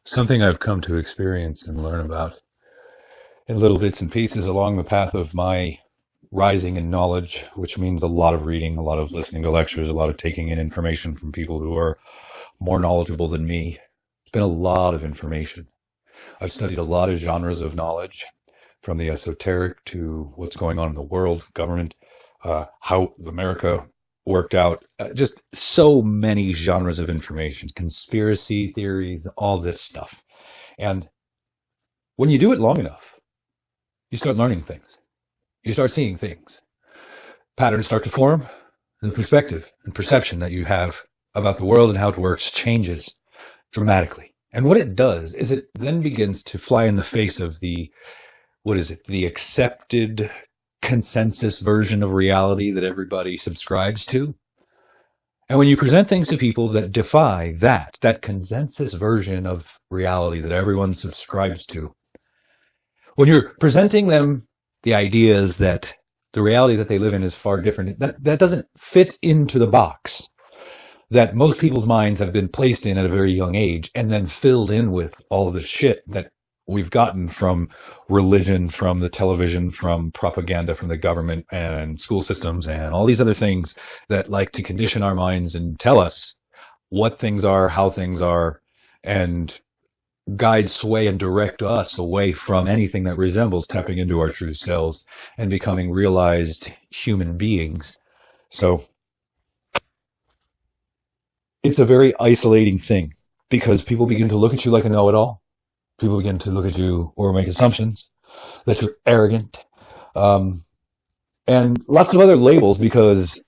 Something I've come to experience and learn about in little bits and pieces along the path of my rising in knowledge, which means a lot of reading, a lot of listening to lectures, a lot of taking in information from people who are more knowledgeable than me. It's been a lot of information. I've studied a lot of genres of knowledge, from the esoteric to what's going on in the world, government, how America worked out, just so many genres of information, conspiracy theories, all this stuff. And when you do it long enough, you start learning things. You start seeing things. Patterns start to form. The perspective and perception that you have about the world and how it works changes dramatically. And what it does is it then begins to fly in the face of the accepted consensus version of reality that everybody subscribes to. And when you present things to people that defy that consensus version of reality that everyone subscribes to, when you're presenting them the ideas that the reality that they live in is far different, that doesn't fit into the box that most people's minds have been placed in at a very young age and then filled in with all of the shit that we've gotten from religion, from the television, from propaganda, from the government and school systems and all these other things that like to condition our minds and tell us what things are, how things are, and guide, sway, and direct us away from anything that resembles tapping into our true selves and becoming realized human beings. So it's a very isolating thing because people begin to look at you like a know-it-all. People begin to look at you or make assumptions that you're arrogant, and lots of other labels, because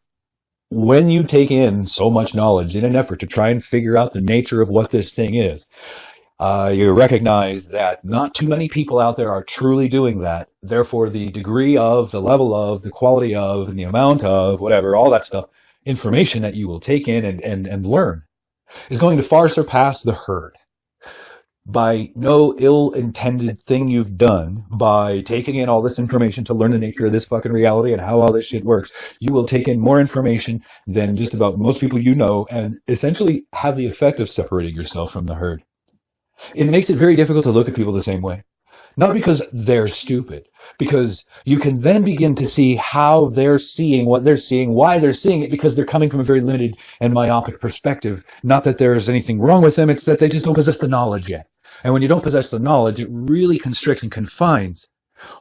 when you take in so much knowledge in an effort to try and figure out the nature of what this thing is, you recognize that not too many people out there are truly doing that. Therefore, the degree of, the level of, the quality of, and the amount of, whatever, all that stuff, information that you will take in and learn is going to far surpass the herd. By no ill-intended thing you've done, by taking in all this information to learn the nature of this fucking reality and how all this shit works, you will take in more information than just about most people you know and essentially have the effect of separating yourself from the herd. It makes it very difficult to look at people the same way. Not because they're stupid, because you can then begin to see how they're seeing what they're seeing, why they're seeing it, because they're coming from a very limited and myopic perspective. Not that there's anything wrong with them, it's that they just don't possess the knowledge yet. And when you don't possess the knowledge, it really constricts and confines,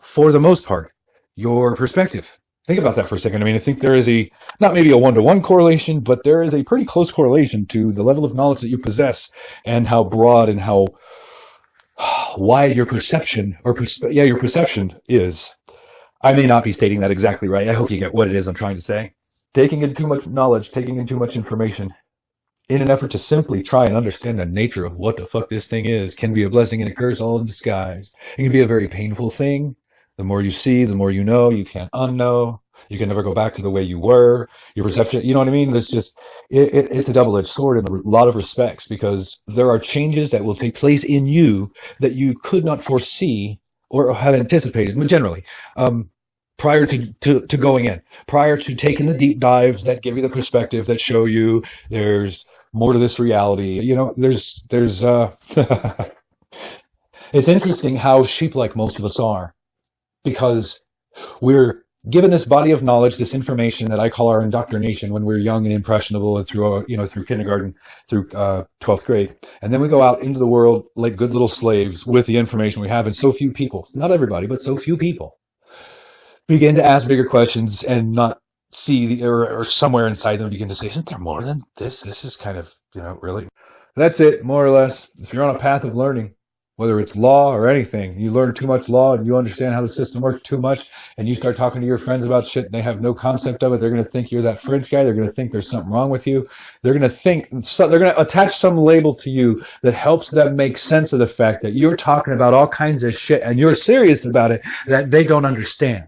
for the most part, your perspective. Think about that for a second. I mean, I think there is not maybe a one-to-one correlation, but there is a pretty close correlation to the level of knowledge that you possess and how broad and how wide your perception your perception is. I may not be stating that exactly right. I hope you get what it is I'm trying to say. Taking in too much knowledge, taking in too much information in an effort to simply try and understand the nature of what the fuck this thing is can be a blessing and a curse all in disguise. It can be a very painful thing. The more you see, the more you know. You can't unknow. You can never go back to the way you were. Your perception, you know what I mean? It's a double-edged sword in a lot of respects, because there are changes that will take place in you that you could not foresee or have anticipated, generally, prior to going in, prior to taking the deep dives that give you the perspective that show you there's more to this reality. You know, there's it's interesting how sheep-like most of us are, because we're given this body of knowledge, this information that I call our indoctrination when we're young and impressionable, and through kindergarten, through 12th grade. And then we go out into the world like good little slaves with the information we have. And so few people, not everybody, but so few people, begin to ask bigger questions and not see or somewhere inside them begin to say, isn't there more than this? This is kind of, really. That's it, more or less. If you're on a path of learning, whether it's law or anything, you learn too much law and you understand how the system works too much, and you start talking to your friends about shit and they have no concept of it, they're going to think you're that fringe guy. They're going to think there's something wrong with you. They're going to attach some label to you that helps them make sense of the fact that you're talking about all kinds of shit and you're serious about it that they don't understand.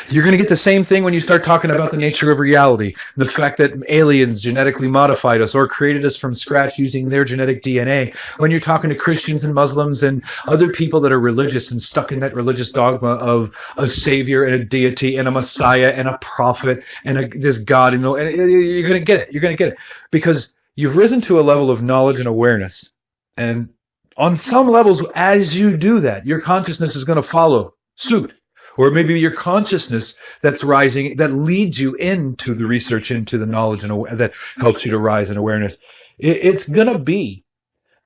You're going to get the same thing when you start talking about the nature of reality, the fact that aliens genetically modified us or created us from scratch using their genetic DNA. When you're talking to Christians and Muslims and other people that are religious and stuck in that religious dogma of a savior and a deity and a messiah and a prophet and this God, and you're going to get it. You're going to get it because you've risen to a level of knowledge and awareness, and On some levels, as you do that, your consciousness is going to follow suit. Or maybe your consciousness that's rising, that leads you into the research, into the knowledge, and that helps you to rise in awareness. It's going to be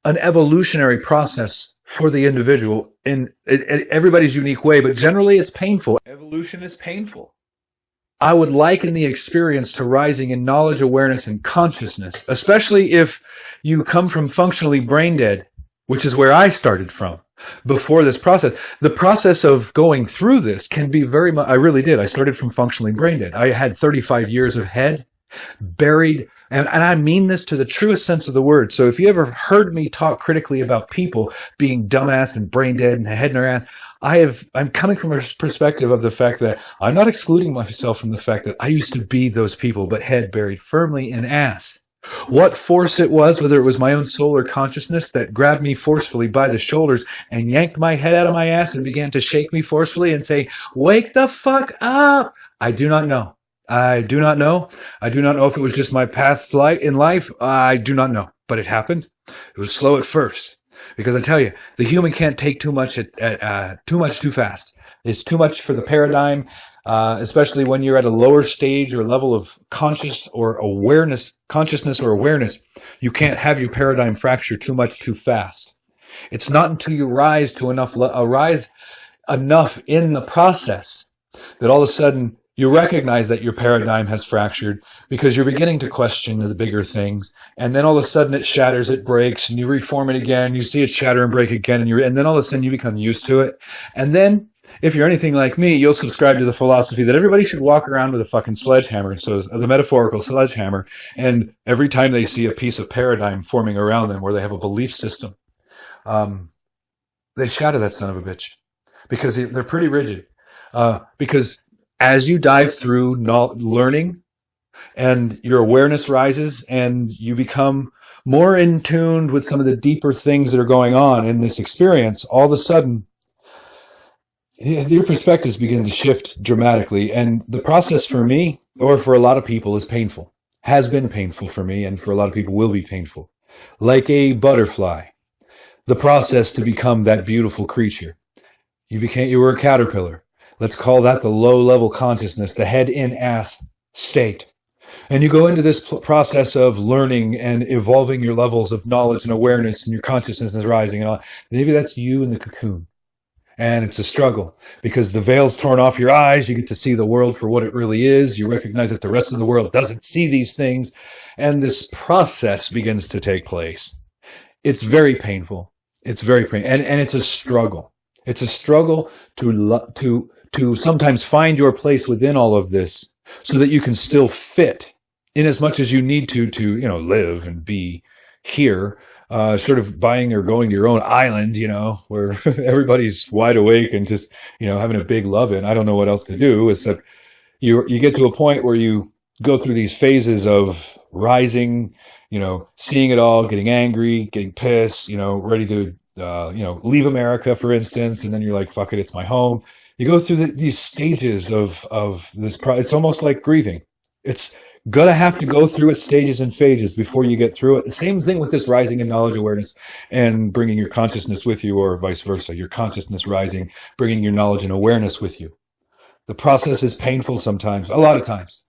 an evolutionary process for the individual in everybody's unique way, but generally it's painful. Evolution is painful. I would liken the experience to rising in knowledge, awareness, and consciousness, especially if you come from functionally brain dead, which is where I started from before this process. The process of going through this can be very much, I really did. I started from functionally brain dead. I had 35 years of head buried, and I mean this to the truest sense of the word. So if you ever heard me talk critically about people being dumbass and brain dead and head in their ass, I'm coming from a perspective of the fact that I'm not excluding myself from the fact that I used to be those people, but head buried firmly in ass. What force it was, whether it was my own soul or consciousness, that grabbed me forcefully by the shoulders and yanked my head out of my ass and began to shake me forcefully and say, "Wake the fuck up!" I do not know. I do not know. I do not know if it was just my path in life. I do not know. But it happened. It was slow at first. Because I tell you, the human can't take too much too fast. It's too much for the paradigm, especially when you're at a lower stage or level of consciousness or awareness. You can't have your paradigm fracture too much too fast. It's not until you rise enough in the process that all of a sudden you recognize that your paradigm has fractured, because you're beginning to question the bigger things, and then all of a sudden it shatters, it breaks, and you reform it again, you see it shatter and break again, and then all of a sudden you become used to it. And then, if you're anything like me, you'll subscribe to the philosophy that everybody should walk around with a fucking sledgehammer, so the metaphorical sledgehammer, and every time they see a piece of paradigm forming around them where they have a belief system, they shatter that son of a bitch, because they're pretty rigid. Because as you dive through learning and your awareness rises and you become more in tune with some of the deeper things that are going on in this experience, all of a sudden your perspectives begin to shift dramatically. And the process for me, or for a lot of people, is painful. Has been painful for me, and for a lot of people will be painful. Like a butterfly, the process to become that beautiful creature. You were a caterpillar. Let's call that the low-level consciousness, the head-in-ass state. And you go into this process of learning and evolving your levels of knowledge and awareness, and your consciousness is rising. And all. Maybe that's you in the cocoon. And it's a struggle, because the veil's torn off your eyes. You get to see the world for what it really is. You recognize that the rest of the world doesn't see these things. And this process begins to take place. It's very painful. It's very painful. And it's a struggle. It's a struggle to sometimes find your place within all of this, so that you can still fit in as much as you need to live and be here, sort of buying or going to your own island, where everybody's wide awake and just, having a big love-in. I don't know what else to do, except you get to a point where you go through these phases of rising, seeing it all, getting angry, getting pissed, ready to, leave America, for instance, and then you're like, fuck it, it's my home. You go through these stages of this. It's almost like grieving. It's gonna have to go through its stages and phases before you get through it. The same thing with this rising in knowledge, awareness, and bringing your consciousness with you, or vice versa. Your consciousness rising, bringing your knowledge and awareness with you. The process is painful sometimes, a lot of times,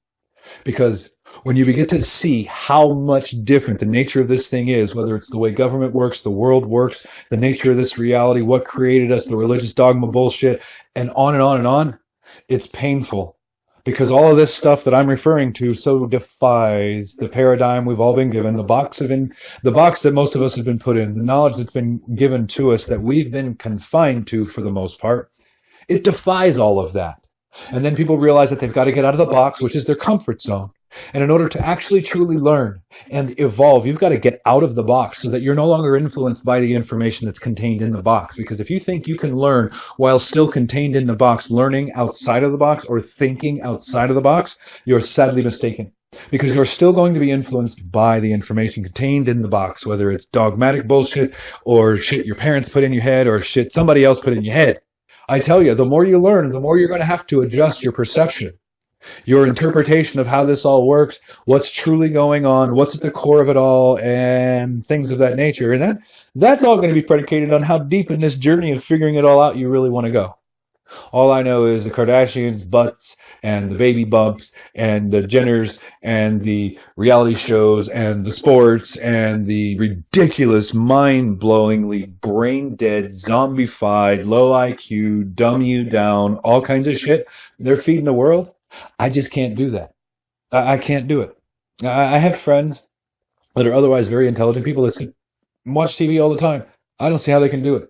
because when you begin to see how much different the nature of this thing is, whether it's the way government works, the world works, the nature of this reality, what created us, the religious dogma bullshit, and on and on and on, it's painful. Because all of this stuff that I'm referring to so defies the paradigm we've all been given, the box that most of us have been put in, the knowledge that's been given to us that we've been confined to for the most part. It defies all of that. And then people realize that they've got to get out of the box, which is their comfort zone. And in order to actually truly learn and evolve, you've got to get out of the box, so that you're no longer influenced by the information that's contained in the box. Because if you think you can learn while still contained in the box, learning outside of the box or thinking outside of the box, you're sadly mistaken. Because you're still going to be influenced by the information contained in the box, whether it's dogmatic bullshit or shit your parents put in your head or shit somebody else put in your head. I tell you, the more you learn, the more you're going to have to adjust your perception. Your interpretation of how this all works, what's truly going on, what's at the core of it all, and things of that nature. And that's all going to be predicated on how deep in this journey of figuring it all out you really want to go. All I know is the Kardashians' butts and the baby bumps and the Jenners and the reality shows and the sports and the ridiculous, mind-blowingly brain-dead, zombified, low IQ, dumb you down, all kinds of shit they're feeding the world. I just can't do that. I can't do it. I have friends that are otherwise very intelligent people that watch TV all the time. I don't see how they can do it.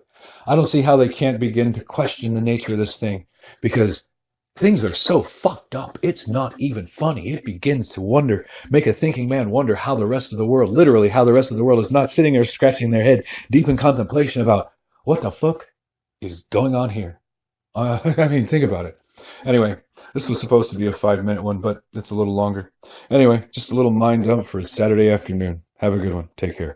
I don't see how they can't begin to question the nature of this thing, because things are so fucked up. It's not even funny. It begins to wonder, make a thinking man wonder how the rest of the world, literally how the rest of the world is not sitting there scratching their head deep in contemplation about what the fuck is going on here. I mean, think about it. Anyway, this was supposed to be a 5-minute one, but it's a little longer. Anyway, just a little mind dump for a Saturday afternoon. Have a good one. Take care.